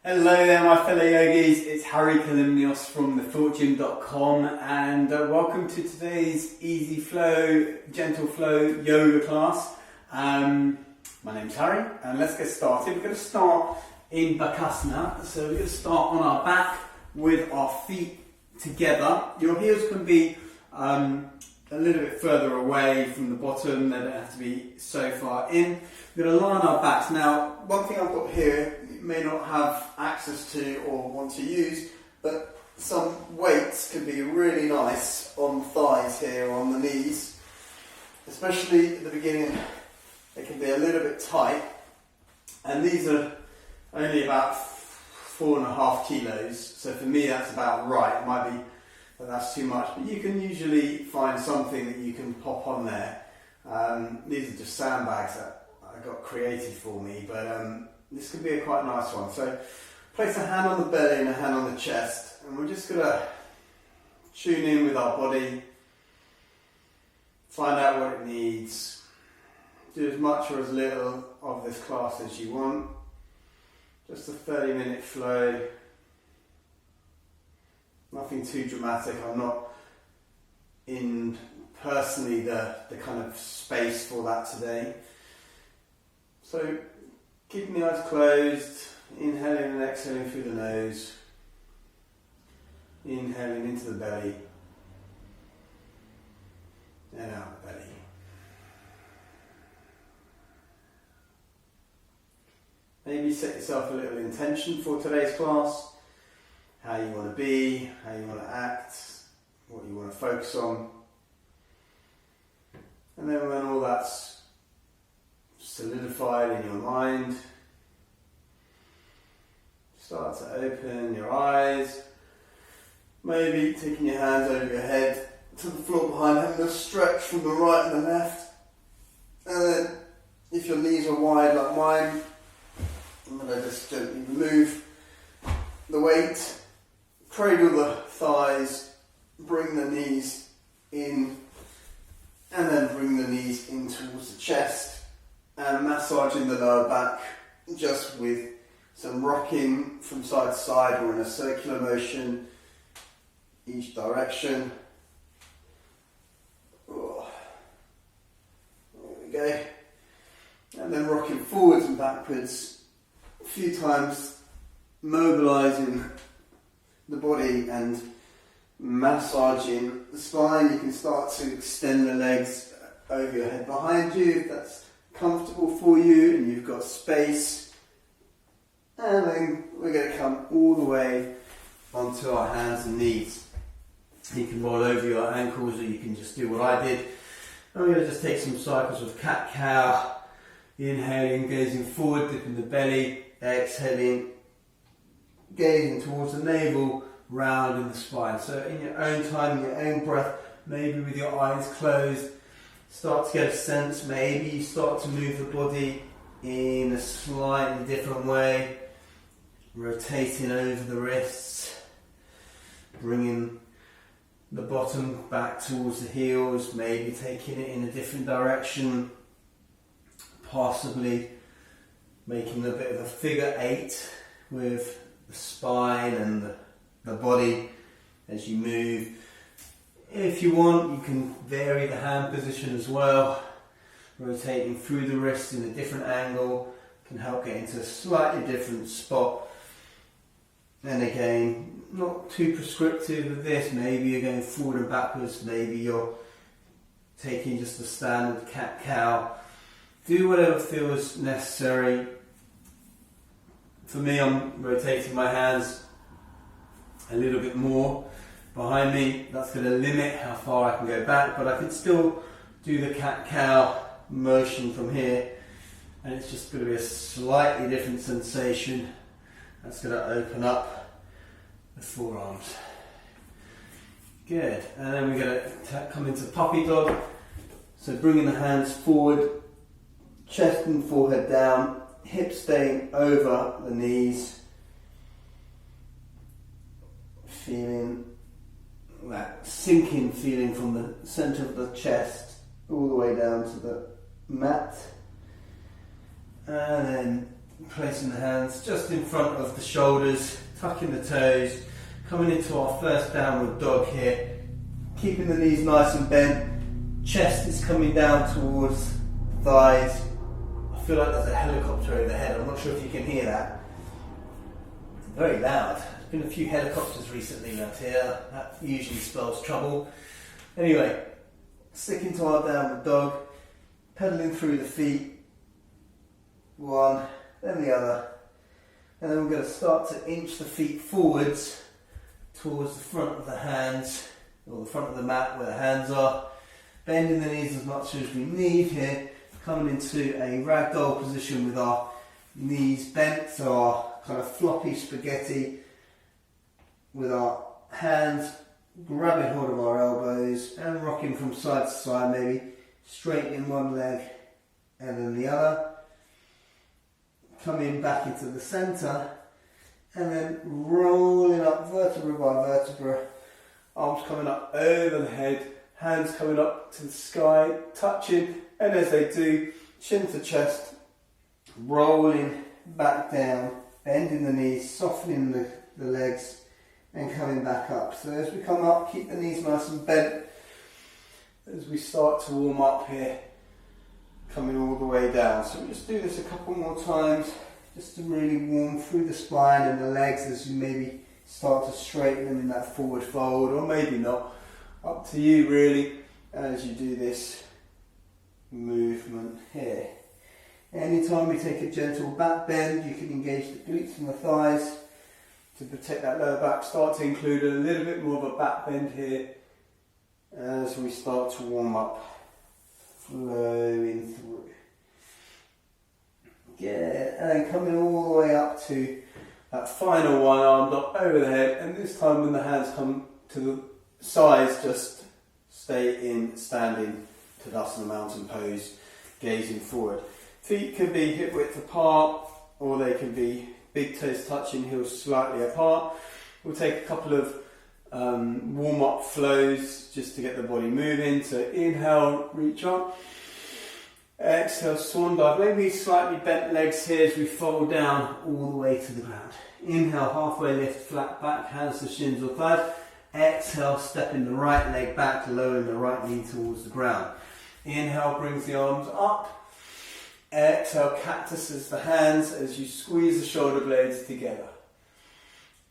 Hello there my fellow yogis, it's Harry Kalymnios from thefortune.com and welcome to today's easy flow, gentle flow yoga class. My name's Harry and let's get started. We're going to start in Bakasana, so we're going to start on our back with our feet together. Your heels can be a little bit further away from the bottom, they don't have to be so far in. We're going to lie on our backs. Now, one thing I've got here, you may not have access to or want to use, but some weights can be really nice on the thighs here, on the knees. Especially at the beginning, they can be a little bit tight. And these are only about 4.5 kilos, so for me that's about right. It might be that that's too much, but you can usually find something that you can pop on there. These are just sandbags that I got created for me, but this could be a quite nice one. So place a hand on the belly and a hand on the chest, and we're just going to tune in with our body, find out what it needs. Do as much or as little of this class as you want. Just a 30-minute flow. Nothing too dramatic. I'm not in personally the kind of space for that today. So keeping the eyes closed, inhaling and exhaling through the nose, inhaling into the belly and out the belly. Maybe set yourself a little intention for today's class, how you want to be, how you want to act, what you want to focus on. And then when all that's solidified in your mind, start to open your eyes, maybe taking your hands over your head to the floor behind, having a stretch from the right and the left. And then if your knees are wide like mine, I'm going to just gently remove the weight, cradle the thighs, bring the knees in, and then bring the knees in towards the chest, and massaging the lower back just with some rocking from side to side or in a circular motion each direction. Oh. There we go. And then rocking forwards and backwards a few times, mobilizing the body and massaging the spine. You can start to extend the legs over your head behind you if that's comfortable for you and you've got space. And then we're going to come all the way onto our hands and knees. You can roll over your ankles or you can just do what I did. And we're going to just take some cycles of cat-cow. Inhaling, gazing forward, dipping the belly. Exhaling, gazing towards the navel, rounding the spine. So in your own time, in your own breath, maybe with your eyes closed, start to get a sense. Maybe you start to move the body in a slightly different way, rotating over the wrists, bringing the bottom back towards the heels, maybe taking it in a different direction, possibly making a bit of a figure 8 with the spine and the body as you move. If you want, you can vary the hand position as well. Rotating through the wrists in a different angle can help get into a slightly different spot. And again, not too prescriptive with this. Maybe you're going forward and backwards. Maybe you're taking just the standard cat-cow. Do whatever feels necessary. For me, I'm rotating my hands a little bit more behind me. That's going to limit how far I can go back, but I can still do the cat-cow motion from here, and it's just going to be a slightly different sensation. That's going to open up the forearms. Good, and then we're going to come into puppy dog. So bringing the hands forward, chest and forehead down, hips staying over the knees, feeling that sinking feeling from the center of the chest all the way down to the mat, and then Placing the hands just in front of the shoulders, tucking the toes, coming into our first downward dog here, keeping the knees nice and bent, chest is coming down towards the thighs. I feel like there's a helicopter overhead, I'm not sure if you can hear that. It's very loud. There's been a few helicopters recently around here, that usually spells trouble. Anyway, sticking to our downward dog, pedaling through the feet, one, then the other, and then we're going to start to inch the feet forwards towards the front of the hands, or the front of the mat where the hands are, bending the knees as much as we need here, coming into a ragdoll position with our knees bent, so our kind of floppy spaghetti, with our hands grabbing hold of our elbows and rocking from side to side, maybe straightening one leg and then the other. Coming back into the centre and then rolling up vertebra by vertebra, arms coming up over the head, hands coming up to the sky, touching, and as they do, chin to chest, rolling back down, bending the knees, softening the legs and coming back up. So as we come up, keep the knees nice and bent as we start to warm up here, coming all the way down. So we'll just do this a couple more times just to really warm through the spine and the legs as you maybe start to straighten them in that forward fold, or maybe not. Up to you really as you do this movement here. Anytime we take a gentle back bend, you can engage the glutes and the thighs to protect that lower back. Start to include a little bit more of a back bend here as we start to warm up, flowing through. Good, and then coming all the way up to that final one, armed up over the head, and this time when the hands come to the sides, just stay in standing Tadasana mountain pose, gazing forward. Feet can be hip width apart, or they can be big toes touching, heels slightly apart. We'll take a couple of warm-up flows just to get the body moving. So inhale, reach up. Exhale, swan dive. Maybe slightly bent legs here as we fold down all the way to the ground. Inhale, halfway lift, flat back, hands to shins or thighs. Exhale, stepping the right leg back, lowering the right knee towards the ground. Inhale, brings the arms up. Exhale, cactuses the hands as you squeeze the shoulder blades together.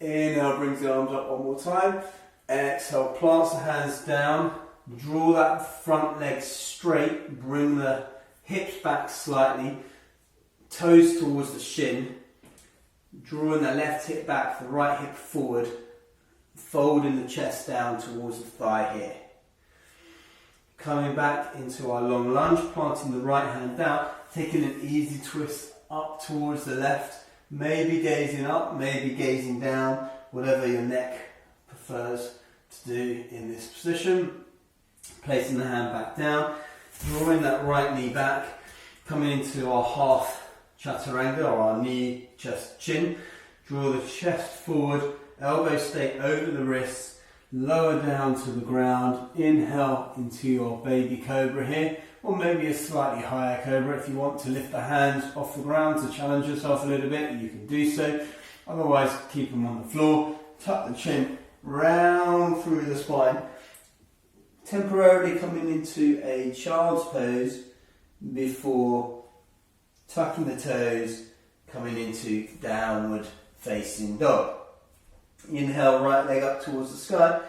Inhale, brings the arms up one more time. Exhale, plants the hands down. Draw that front leg straight. Bring the hips back slightly. Toes towards the shin. Drawing the left hip back, the right hip forward. Folding the chest down towards the thigh here. Coming back into our long lunge, planting the right hand down, taking an easy twist up towards the left, maybe gazing up, maybe gazing down, whatever your neck prefers to do in this position. Placing the hand back down, drawing that right knee back, coming into our half chaturanga, or our knee, chest, chin. Draw the chest forward, elbows stay over the wrists, lower down to the ground. Inhale into your baby cobra here, or maybe a slightly higher cobra. If you want to lift the hands off the ground to challenge yourself a little bit, you can do so. Otherwise, keep them on the floor. Tuck the chin round through the spine. Temporarily coming into a child's pose before tucking the toes, coming into downward facing dog. Inhale, right leg up towards the sky,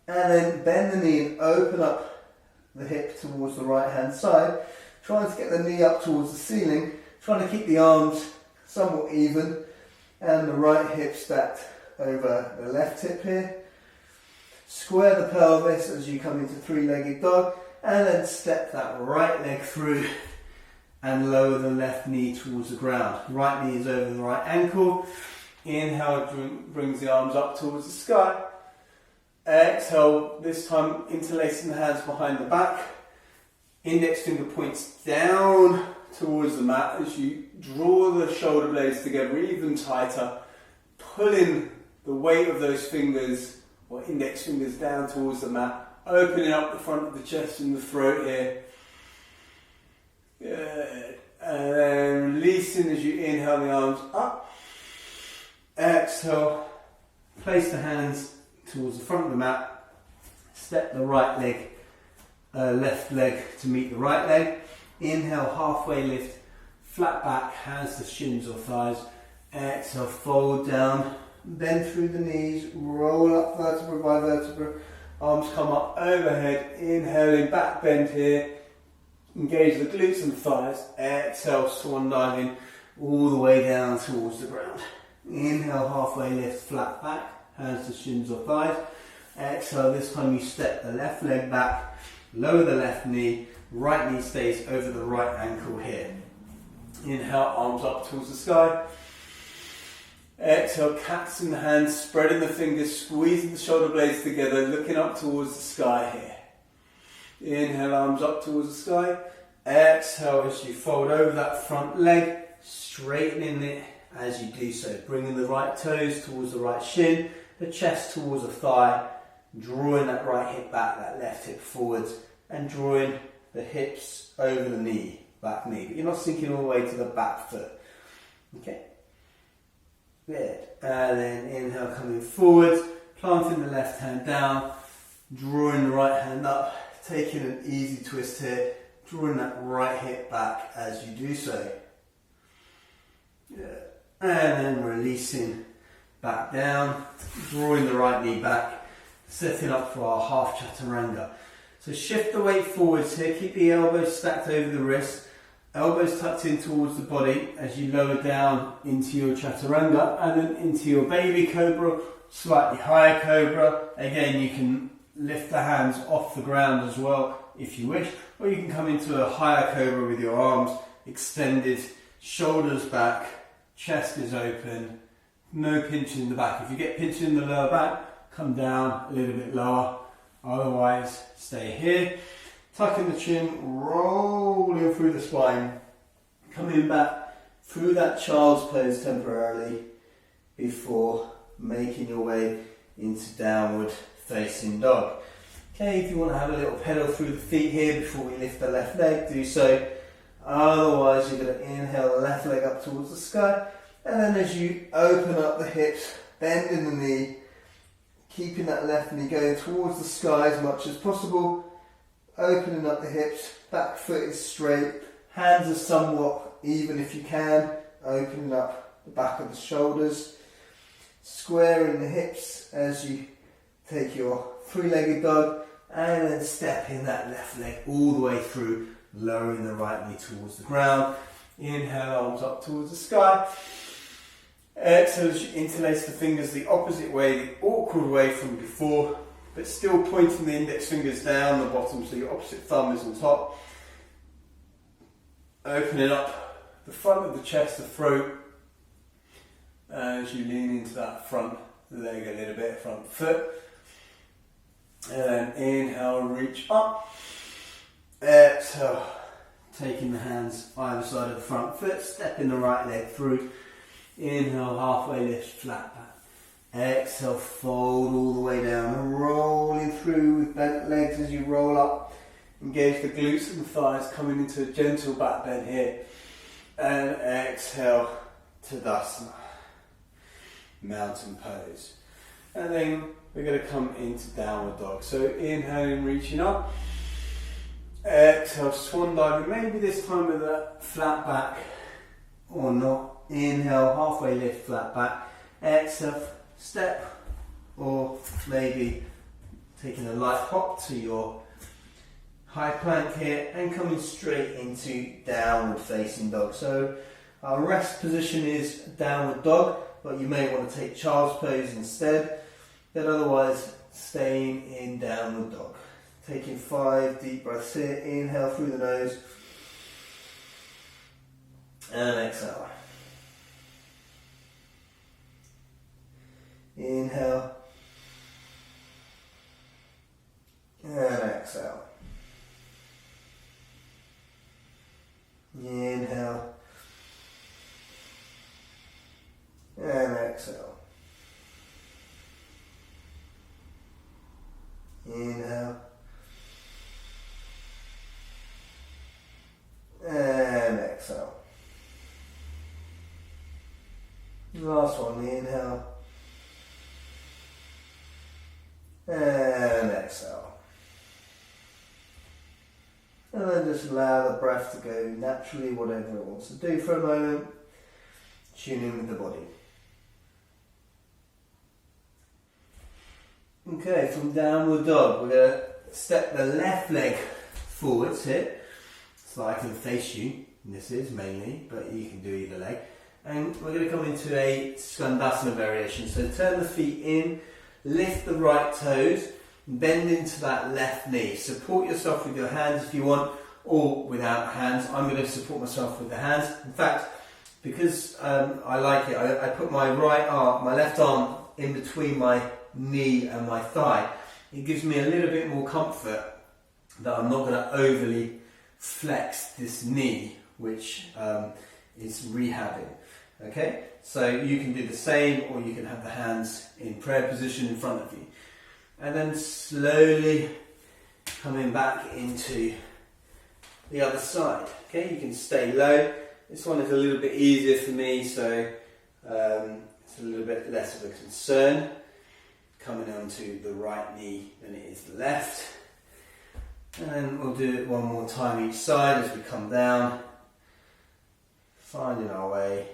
and then bend the knee and open up the hip towards the right hand side, trying to get the knee up towards the ceiling, trying to keep the arms somewhat even, and the right hip stacked over the left hip here. Square the pelvis as you come into three-legged dog, and then step that right leg through and lower the left knee towards the ground. Right knee is over the right ankle. Inhale, brings the arms up towards the sky. Exhale, this time interlacing the hands behind the back. Index finger points down towards the mat as you draw the shoulder blades together even tighter, pulling the weight of those fingers or index fingers down towards the mat, opening up the front of the chest and the throat here. Good. And then releasing as you inhale the arms up. Exhale, place the hands towards the front of the mat. Step the right leg, left leg to meet the right leg. Inhale, halfway lift, flat back, hands to shins or thighs. Exhale, fold down, bend through the knees, roll up vertebra by vertebra. Arms come up overhead, inhaling, back bend here. Engage the glutes and thighs. Exhale, swan diving all the way down towards the ground. Inhale, halfway lift, flat back, hands to shins or thighs. Exhale, this time you step the left leg back, lower the left knee, right knee stays over the right ankle here. Inhale, arms up towards the sky. Exhale, cats in the hands, spreading the fingers, squeezing the shoulder blades together, looking up towards the sky here. Inhale, arms up towards the sky. Exhale as you fold over that front leg, straightening it as you do so. Bringing the right toes towards the right shin, the chest towards the thigh, drawing that right hip back, that left hip forwards, and drawing the hips over the knee, back knee. But you're not sinking all the way to the back foot. Okay? Good. And then inhale, coming forwards, planting the left hand down, drawing the right hand up, taking an easy twist here, drawing that right hip back as you do so. Yeah. And then releasing back down, drawing the right knee back, setting up for our half chaturanga. So shift the weight forwards here, keep the elbows stacked over the wrist, elbows tucked in towards the body as you lower down into your chaturanga and then into your baby cobra, slightly higher cobra. Again, you can lift the hands off the ground as well if you wish, or you can come into a higher cobra with your arms extended, shoulders back, chest is open, no pinching in the back. If you get pinching in the lower back, come down a little bit lower, otherwise stay here. Tucking the chin, rolling through the spine, coming back through that child's pose temporarily before making your way into downward facing dog. Okay, if you want to have a little pedal through the feet here before we lift the left leg, do so. Otherwise, you're going to inhale the left leg up towards the sky, and then as you open up the hips, bending the knee, keeping that left knee going towards the sky as much as possible, opening up the hips, back foot is straight, hands are somewhat even if you can, opening up the back of the shoulders, squaring the hips as you take your three-legged dog, and then stepping that left leg all the way through, lowering the right knee towards the ground. Inhale, arms up towards the sky. Exhale as you interlace the fingers the opposite way, the awkward way from before, but still pointing the index fingers down the bottom so your opposite thumb is on top. Opening up the front of the chest, the throat, as you lean into that front leg a little bit, front foot. And then inhale, reach up. Exhale, taking the hands either side of the front foot, stepping the right leg through. Inhale, halfway lift, flat back. Exhale, fold all the way down, rolling through with bent legs as you roll up. Engage the glutes and the thighs, coming into a gentle back bend here. And exhale, Tadasana, mountain pose. And then we're going to come into downward dog. So inhaling, reaching up. Exhale, swan diving, maybe this time with a flat back or not. Inhale, halfway lift, flat back. Exhale, step, or maybe taking a light hop to your high plank here and coming straight into downward facing dog. So our rest position is downward dog, but you may want to take child's pose instead, but otherwise staying in downward dog. Taking 5 deep breaths here. Inhale through the nose and exhale. Inhale and exhale. Inhale and exhale. Inhale and exhale. Last one, inhale. And exhale. And then just allow the breath to go naturally, whatever it wants to do for a moment. Tune in with the body. Okay, from downward dog, we're going to step the left leg forwards here, so I can face you. This is mainly, but you can do either leg. And we're going to come into a Skandasana variation. So turn the feet in, lift the right toes, bend into that left knee. Support yourself with your hands if you want, or without hands. I'm going to support myself with the hands. In fact, because I like it, I put my left arm in between my knee and my thigh. It gives me a little bit more comfort that I'm not going to overly flex this knee, which is rehabbing. Okay, so you can do the same, or you can have the hands in prayer position in front of you, and then slowly coming back into the other side. Okay, you can stay low. This one is a little bit easier for me, so it's a little bit less of a concern. Coming onto the right knee than it is the left. And then we'll do it one more time each side as we come down, finding our way,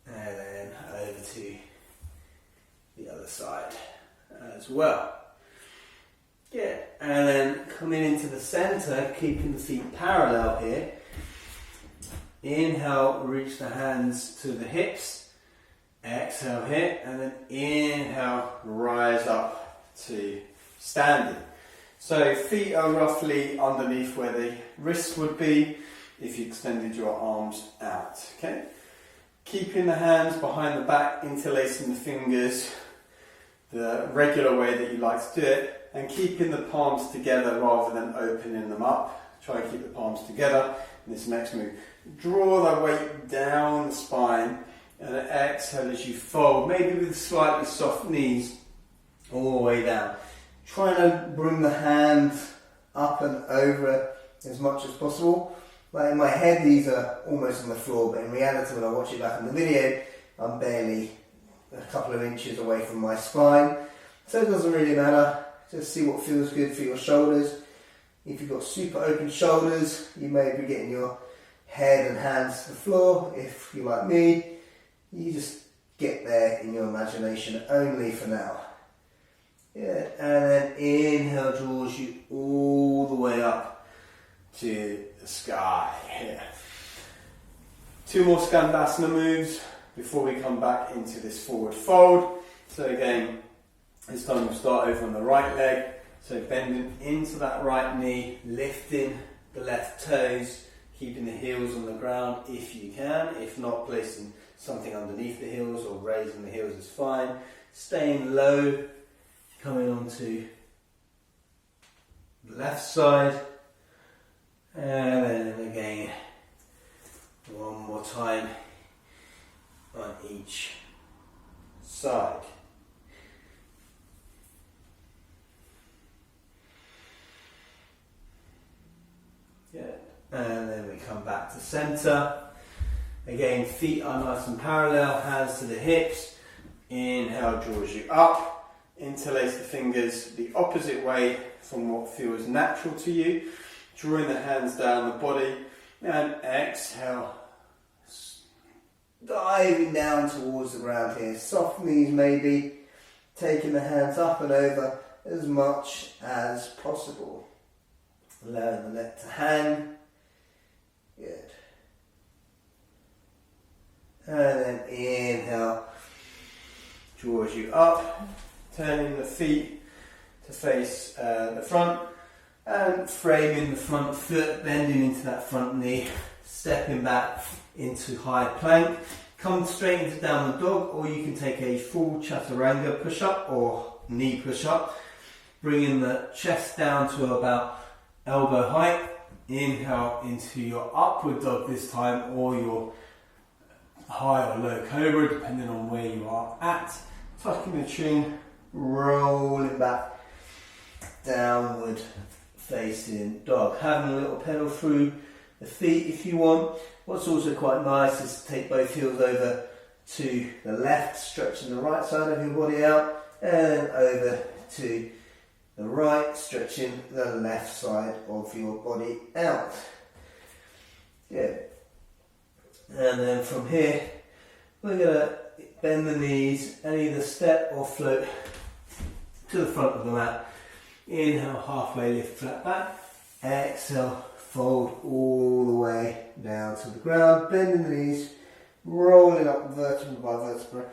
and then over to the other side as well. Yeah, and then coming into the center, keeping the feet parallel here. Inhale, reach the hands to the hips. Exhale here, and then inhale, rise up to standing. So feet are roughly underneath where the wrists would be if you extended your arms out. Okay, keeping the hands behind the back, interlacing the fingers the regular way that you like to do it, and keeping the palms together rather than opening them up. Try and keep the palms together in this next move. Draw the weight down the spine. And exhale as you fold, maybe with slightly soft knees, all the way down. Try to bring the hands up and over as much as possible. Like in my head, these are almost on the floor, but in reality, when I watch it back on the video, I'm barely a couple of inches away from my spine. So it doesn't really matter. Just see what feels good for your shoulders. If you've got super open shoulders, you may be getting your head and hands to the floor. If you're like me, you just get there in your imagination only for now. Yeah, and then inhale draws you all the way up to the sky. Yeah. 2 more Skandasana moves before we come back into this forward fold. So again, this time we'll start over on the right leg. So bending into that right knee, lifting the left toes, keeping the heels on the ground if you can. If not, placing something underneath the heels or raising the heels is fine. Staying low, coming onto the left side, and then again one more time on each side. Yeah, and then we come back to center. Again, feet are nice and parallel, hands to the hips. Inhale draws you up. Interlace the fingers the opposite way from what feels natural to you. Drawing the hands down the body. And exhale. Diving down towards the ground here. Soft knees maybe. Taking the hands up and over as much as possible. Allowing the neck to hang. Good. And then inhale, draws you up, turning the feet to face the front, and framing the front foot, bending into that front knee, stepping back into high plank. Come straight into downward dog, or you can take a full chaturanga push-up or knee push-up, bringing the chest down to about elbow height. Inhale into your upward dog this time, or your high or low cobra, depending on where you are at. Tucking the chin, rolling back, downward facing dog. Having a little pedal through the feet if you want. What's also quite nice is to take both heels over to the left, stretching the right side of your body out, and then over to the right, stretching the left side of your body out. Good. And then from here, we're going to bend the knees and either step or float to the front of the mat. Inhale, halfway lift, flat back. Exhale, fold all the way down to the ground, bending the knees, rolling up vertebra by vertebra,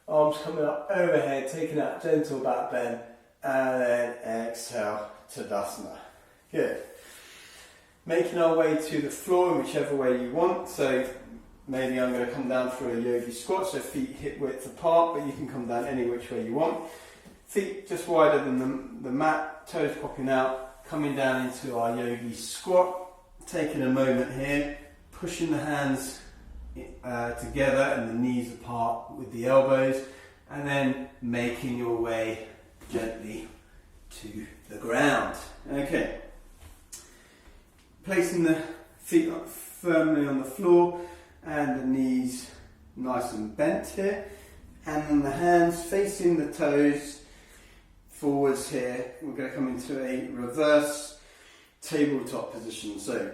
arms coming up overhead, taking that gentle back bend, and then exhale to Tadasana. Good. Making our way to the floor in whichever way you want. So maybe I'm going to come down for a yogi squat, so feet hip width apart, but you can come down any which way you want. Feet just wider than the mat, toes popping out, coming down into our yogi squat. Taking a moment here, pushing the hands together and the knees apart with the elbows, and then making your way gently to the ground. Okay. Placing the feet up firmly on the floor and the knees nice and bent here, and then the hands facing the toes forwards here. We're going to come into a reverse tabletop position. So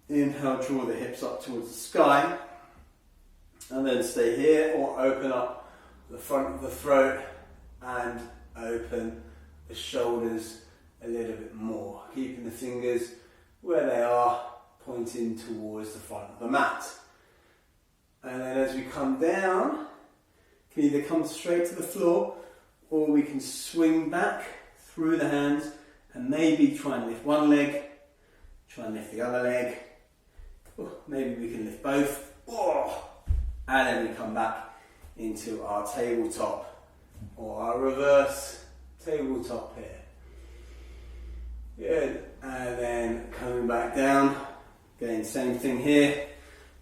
inhale, draw the hips up towards the sky, and then stay here, or open up the front of the throat and open the shoulders a little bit more, keeping the fingers where they are, pointing towards the front of the mat. And then as we come down, we can either come straight to the floor, or we can swing back through the hands and maybe try and lift one leg, try and lift the other leg. Maybe we can lift both, and then we come back into our tabletop or our reverse tabletop here. Good. And then coming back down, again same thing here,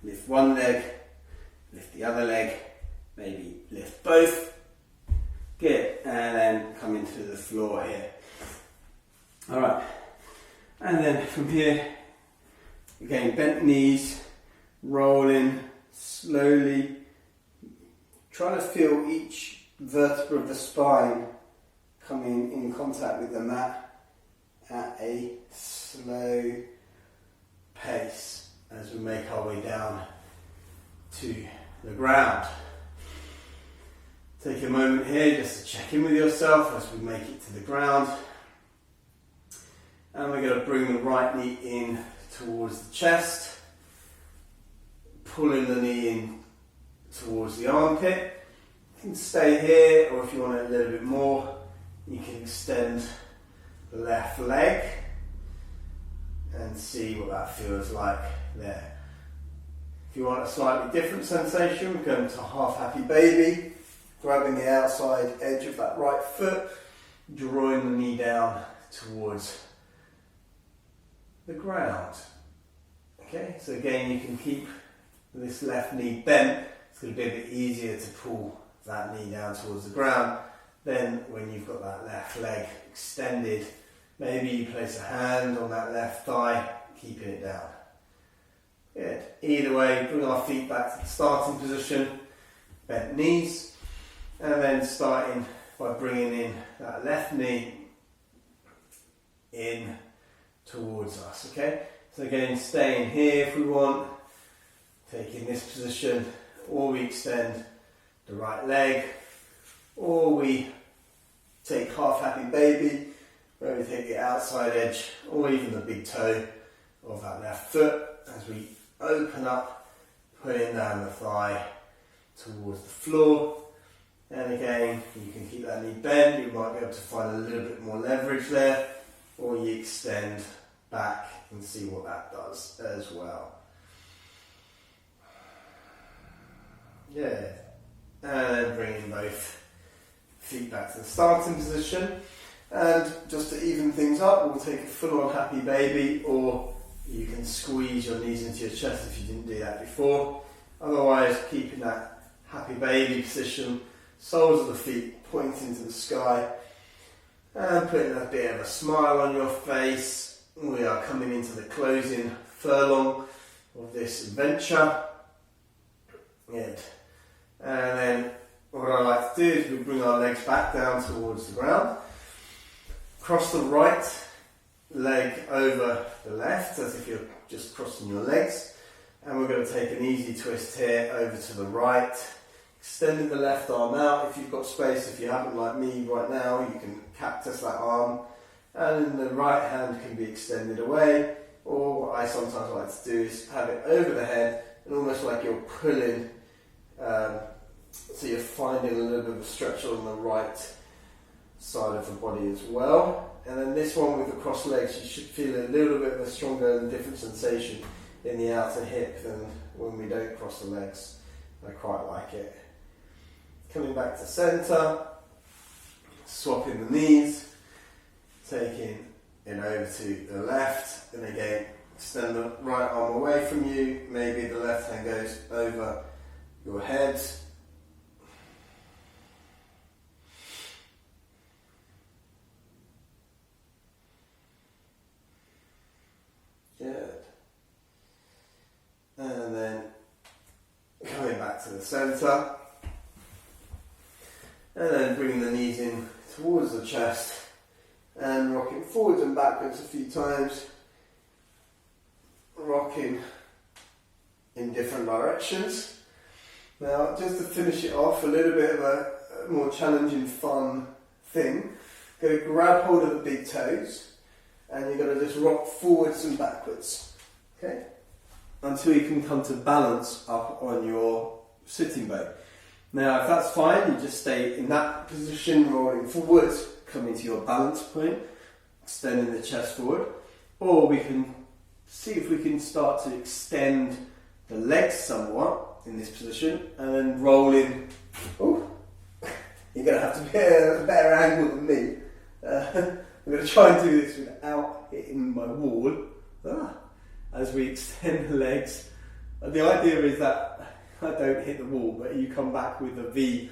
lift one leg, lift the other leg, maybe lift both. Good. And then come into the floor here. Alright, and then from here, again bent knees, rolling slowly, try to feel each vertebra of the spine coming in contact with the mat at a slow pace as we make our way down to the ground. Take a moment here just to check in with yourself as we make it to the ground. And we're going to bring the right knee in towards the chest, pulling the knee in towards the armpit. You can stay here, or if you want it a little bit more, you can extend the left leg and see what that feels like there. If you want a slightly different sensation, we're going to half happy baby, grabbing the outside edge of that right foot, drawing the knee down towards the ground. Okay, so again you can keep this left knee bent. It's going to be a bit easier to pull that knee down towards the ground. Then when you've got that left leg extended, maybe you place a hand on that left thigh, keeping it down. Good. Either way, bring our feet back to the starting position, bent knees, and then starting by bringing in that left knee in towards us, okay? So again, staying here if we want, taking this position, or we extend the right leg, or we take half happy baby, where we take the outside edge, or even the big toe of that left foot, as we open up, putting down the thigh towards the floor. And again, you can keep that knee bent, you might be able to find a little bit more leverage there, or you extend back and see what that does as well. Yeah, and then bringing both feet back to the starting position. And just to even things up, we'll take a full-on happy baby, or you can squeeze your knees into your chest if you didn't do that before. Otherwise, keeping that happy baby position, soles of the feet pointing to the sky, and putting a bit of a smile on your face. We are coming into the closing furlong of this adventure. Good. And then what I like to do is we bring our legs back down towards the ground. Cross the right leg over the left as if you're just crossing your legs. And we're going to take an easy twist here over to the right. Extending the left arm out if you've got space. If you haven't, like me right now, you can cactus that arm. And then the right hand can be extended away. Or what I sometimes like to do is have it over the head and almost like you're pulling, so you're finding a little bit of a stretch on the right side of the body as well. And then this one with the crossed legs, you should feel a little bit of a stronger and different sensation in the outer hip than when we don't cross the legs. I quite like it. Coming back to centre, swapping the knees, taking it over to the left, and again extend the right arm away from you, maybe the left hand goes over your head. Good. And then coming back to the centre, and then bringing the knees in towards the chest and rocking forwards and backwards a few times, rocking in different directions. Now, just to finish it off, a little bit of a more challenging, fun thing. Going to grab hold of the big toes, and you're going to just rock forwards and backwards, okay? Until you can come to balance up on your sitting bone. Now, if that's fine, you just stay in that position, rolling forwards, coming to your balance point, extending the chest forward. Or we can see if we can start to extend the legs somewhat in this position, and then rolling. Oh, you're going to have to be at a better angle than me. I'm going to try and do this without hitting my wall. As we extend the legs. The idea is that I don't hit the wall, but you come back with a V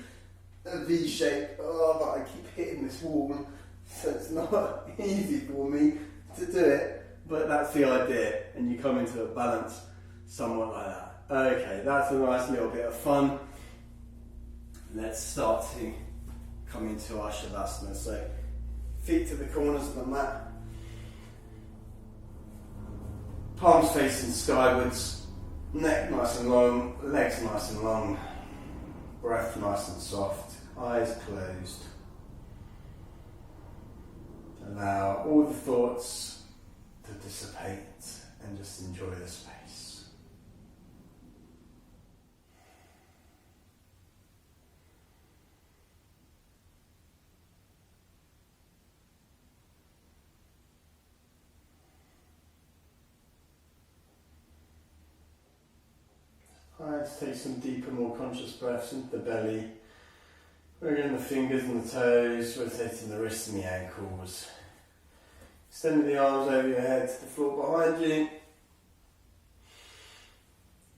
shape. Oh, but I keep hitting this wall, so it's not easy for me to do it. But that's the idea, and you come into a balance somewhat like that. Okay, that's a nice little bit of fun. Let's start to come into our Shavasana. So, feet to the corners of the mat, palms facing skywards, neck nice and long, legs nice and long, breath nice and soft, eyes closed. Allow all the thoughts to dissipate and just enjoy the space. Let's take some deeper, more conscious breaths into the belly. Bringing the fingers and the toes, rotating the wrists and the ankles. Extending the arms over your head to the floor behind you.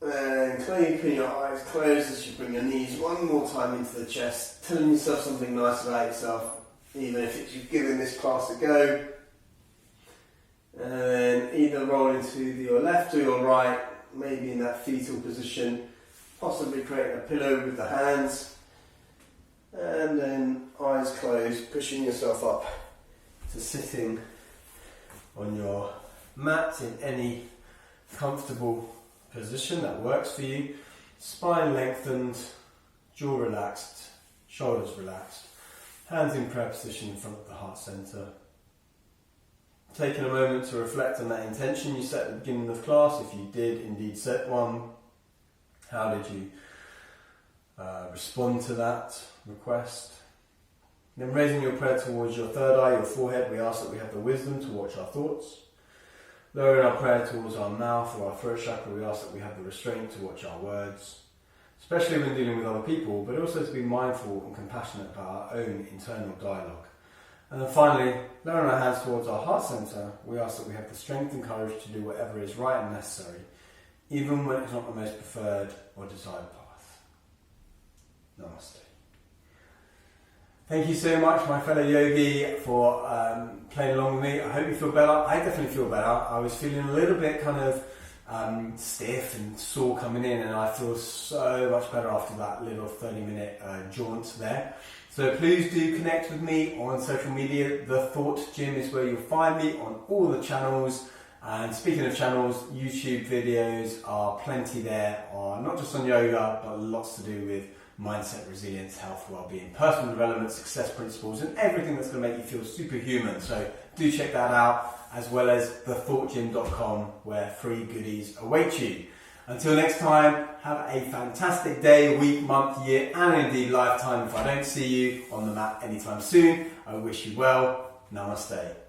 And keeping your eyes closed as you bring your knees one more time into the chest, telling yourself something nice about yourself, even if it's you've given this class a go. And then either roll into your left or your right, maybe in that fetal position, possibly create a pillow with the hands, and then eyes closed, pushing yourself up to sitting on your mat in any comfortable position that works for you. Spine lengthened, jaw relaxed, shoulders relaxed, hands in prayer position in front of the heart centre. Taking a moment to reflect on that intention you set at the beginning of class, if you did indeed set one. How did you respond to that request? Then raising your prayer towards your third eye, your forehead, we ask that we have the wisdom to watch our thoughts. Lowering our prayer towards our mouth or our throat chakra, we ask that we have the restraint to watch our words, especially when dealing with other people, but also to be mindful and compassionate about our own internal dialogue. And then finally, lowering our hands towards our heart centre, we ask that we have the strength and courage to do whatever is right and necessary, even when it's not the most preferred or desired path. Namaste. Thank you so much, my fellow yogi, for playing along with me. I hope you feel better. I definitely feel better. I was feeling a little bit kind of stiff and sore coming in, and I feel so much better after that little 30-minute jaunt there. So please do connect with me on social media. The Thought Gym is where you'll find me on all the channels. And speaking of channels, YouTube videos are plenty there, not just on yoga, but lots to do with mindset, resilience, health, well-being, personal development, success principles, and everything that's going to make you feel superhuman. So do check that out, as well as thethoughtgym.com, where free goodies await you. Until next time, have a fantastic day, week, month, year, and indeed lifetime. If I don't see you on the mat anytime soon, I wish you well. Namaste.